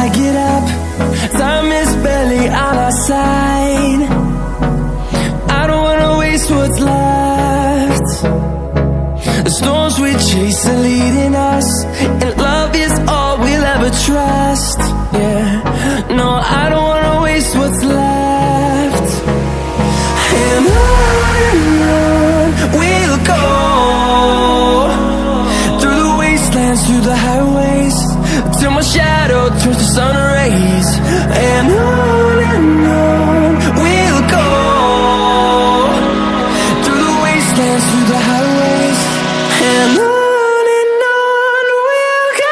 I get up, time is barely on our side. I don't wanna waste what's left. The storms we chase are leading us, and love is all we'll ever trust. Yeah, no, I don't wanna waste what's left. And on we'll go, through the wastelands, through the highways, till my shadow turns to sun rays. And on we'll go, through the wastelands, through the highways, and on we'll go.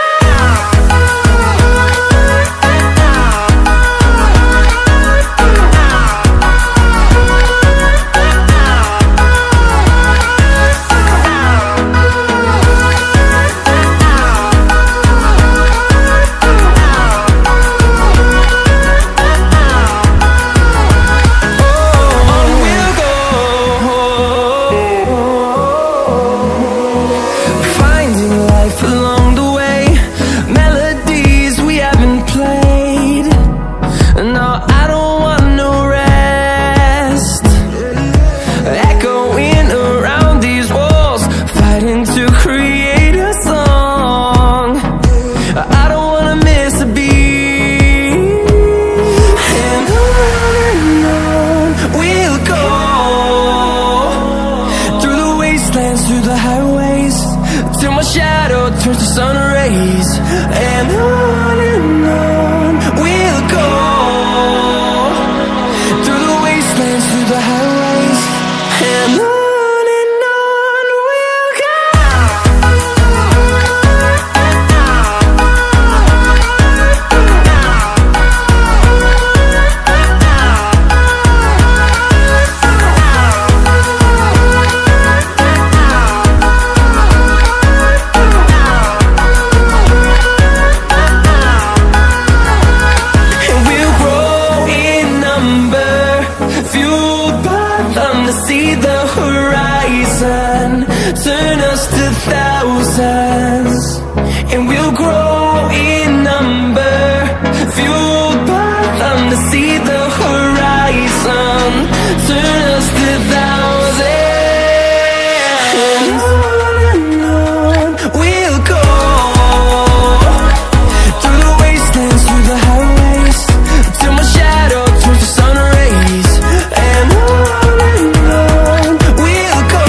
Through the highways, till my shadow turns to sun rays. And on we'll go, through the wastelands, through the highways, and on we'll go. See the horizon, turn us to thousands, and we'll grow in number, fueled by them. To see the horizon, turn us to thousands, and on we'll go, through the wastelands, through the highways, till my shadow turns to sun rays. And on we'll go.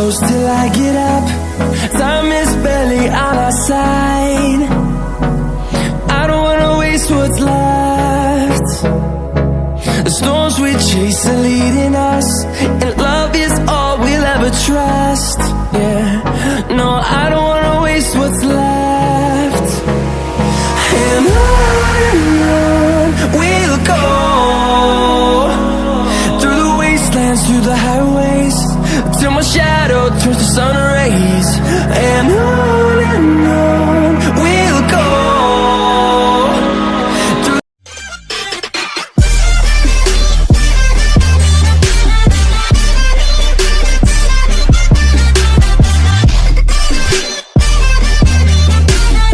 close till I get up. Time is barely on our side. I don't wanna waste what's left. The storms we chase are leading us, and love is all we'll ever try.